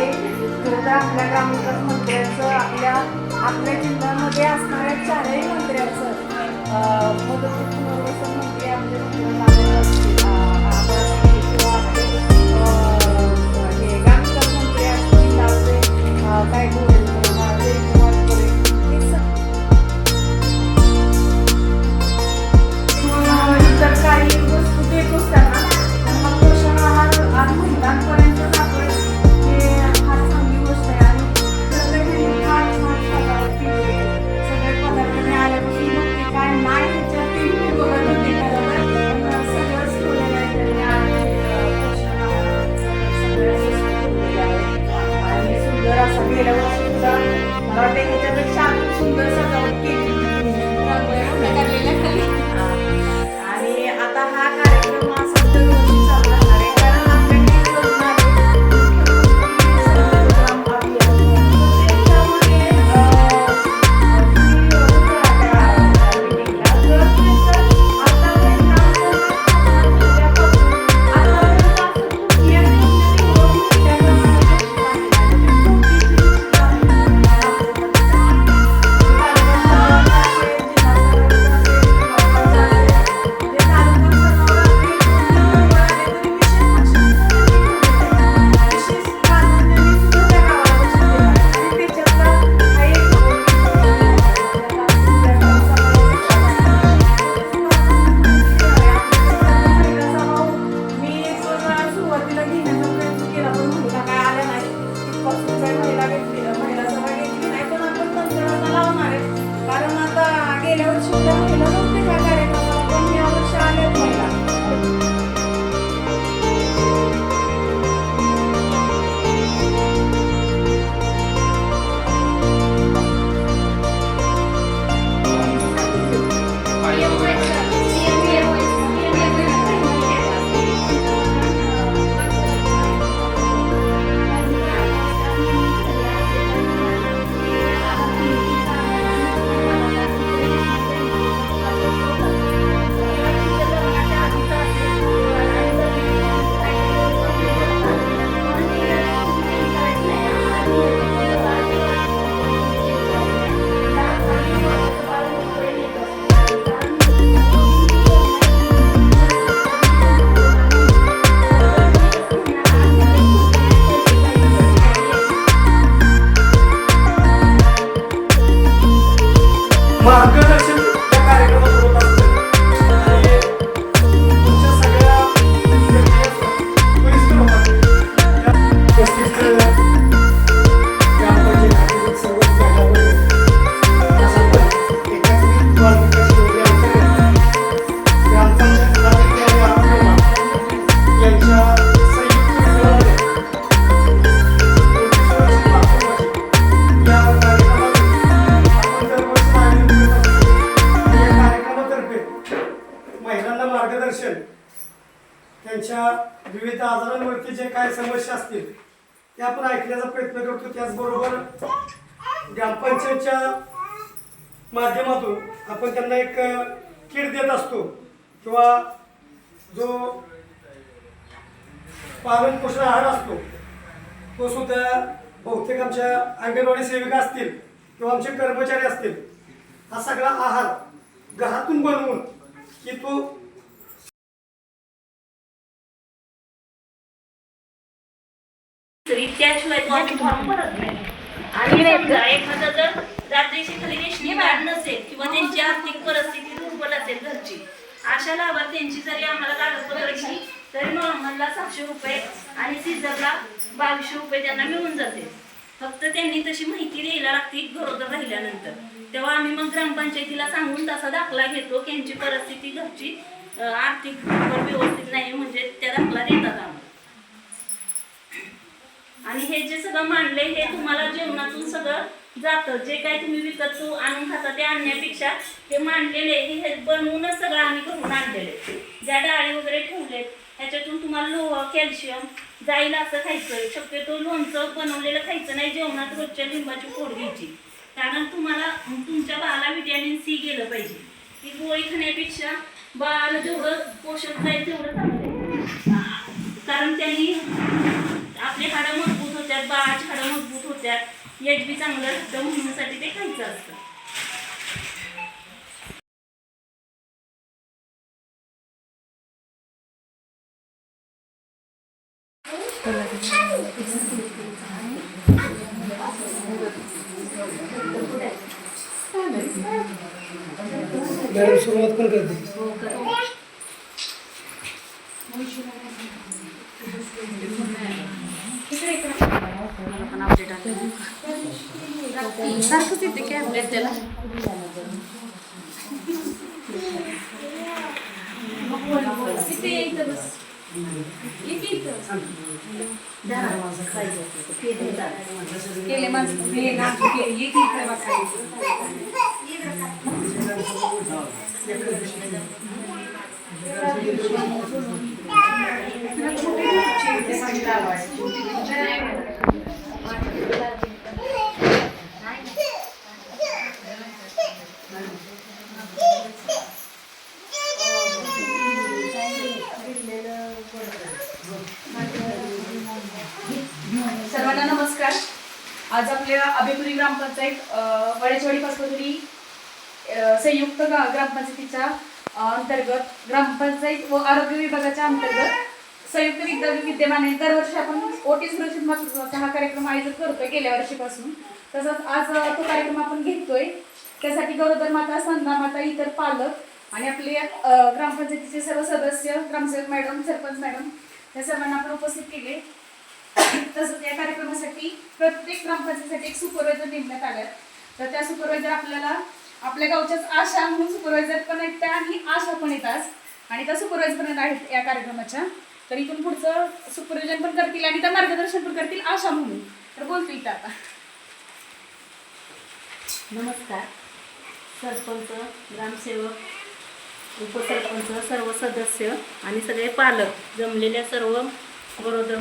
आहे तर आपल्या ग्रामविकास मंत्र्यांचं आपल्या जिल्ह्यामध्ये असणाऱ्या चारही मंत्र्यांचं मदत पुनर्वसन मंत्री आपले किंवा हे ग्रामविकास मंत्री असतील आपले काय तर काही वस्तू देत असताना त्यांना पोषण आहार आज महिलांपर्यंत जातोय हे फार चांगली गोष्ट आहे. आणि छान छान सजावट केली सगळे पदार्थ आल्यापासून बघते काय नाही ह्याच्यात मी बघत होते पण सगळंच ठेवलेलं आहे त्यांनी पोषण आहाराचं सगळ्या वस्तू ठेवलेल्या आहेत आणि सुंदर असं गेल्या वर्षी सुद्धा मला वाटतं ह्याच्यापेक्षा सुंदर सजावट केली आणि आता हा कार्यक्रम असा दरवर्षी चालू राहणार आहे कारण त्यांच्या विविध आजारांवरती जे काय समस्या असतील ते आपण ऐकण्याचा प्रयत्न करतो. त्याचबरोबर ग्रामपंचायतच्या माध्यमातून आपण त्यांना एक किट देत असतो किंवा जो पालन पोषण आहार असतो तो सुद्धा बहुतेक आमच्या अंगणवाडी सेविका असतील किंवा आमचे कर्मचारी असतील हा सगळा आहार घरातून बनवून की तो त्याशिवाय फॉर्म भरत नाही. आणि समजा एखादा जर रात्रीची खरी रेशनी वाढ नसेल किंवा त्यांची आर्थिक परिस्थिती दुर्बल असेल घरची अशा लाभार्थ्यांची जरी आम्हाला कागदपत्र दिली तरी नॉर्मलला 700 रुपये आणि सीझरला 2200 रुपये त्यांना मिळून जाते. फक्त त्यांनी तशी माहिती द्यायला लागते गरोदर राहिल्यानंतर. तेव्हा आम्ही मग ग्रामपंचायतीला सांगून तसा दाखला घेतो की यांची परिस्थिती घरची आर्थिक व्यवस्थित नाही म्हणजे त्या दाखला देतात आम्हाला. आणि हे जे सगळं मांडले हे तुम्हाला जेवणातून सगळं जातं. जे काही तुम्ही विकत आणून खाता ते आणण्यापेक्षा हे मांडलेले हे बनवूनच सगळं आम्ही करून आणलेले. ज्या डाळी वगैरे ठेवलेत ह्याच्यातून तुम्हाला लोह कॅल्शियम जाईल असं खायचं. शक्यतो लोणचं बनवलेलं खायचं नाही. जेवणात रोजच्या लिंबाची फोड घ्यायची कारण तुम्हाला तुमच्या बाळाला व्हिटॅमिन सी गेलं पाहिजे. ही गोळी खाण्यापेक्षा बाळाला जेवढं पोषण जाईल तेवढं चांगलं कारण त्यांनी आपली हाडं मजबूत होतात. बाळाच्या HB चांगलं असतं म्हणण्यासाठी ते खायचं असतं. मॅडम सुरुवात पण करते. सारखंच येते की अपडेट त्याला. केले माणसं हे ना ये की इकडे सर्वांना नमस्कार. आज आपल्या अभेपुरी ग्रामपंचायत वळेचवाडी पासपोरी संयुक्त ग्रामपंचायतीच्या अंतर्गत ग्रामपंचायत व आरोग्य विभागाच्या अंतर्गत संयुक्त विद्यमाने दरवर्षी आपण ओटी सुरक्षित मातृत्वाचा हा कार्यक्रम आयोजित करतोय गेल्या वर्षीपासून. तसंच आज तो कार्यक्रम आपण घेतोय. त्यासाठी गरोदर माता, स्तनदा माता, इतर पालक आणि आपले ग्रामपंचायतीचे सर्व सदस्य, ग्रामसेवक मॅडम, सरपंच मॅडम या सर्वांना आपण उपस्थित केले. तसंच या कार्यक्रमासाठी प्रत्येक ग्रामपंचायतीसाठी एक सुपरवायझर नेमण्यात आल्या. तर त्या सुपरवायझर आपल्याला आपल्या गावच्याच आशा म्हणून सुपरवायझर पण आहेत त्या आणि आशा पण येतात आणि त्या सुपरवायझर पण आहेत या कार्यक्रमाच्या. तर इथून पुढचं सुपरविजन पण करतील आणि त्या मार्गदर्शन पण करतील आशा म्हणून. तर बोलतील त्या आता. नमस्कार. सरपंच, ग्रामसेवक, उपसरपंच, सर्व सदस्य आणि सगळे पालक, जमलेल्या सर्व गरोदर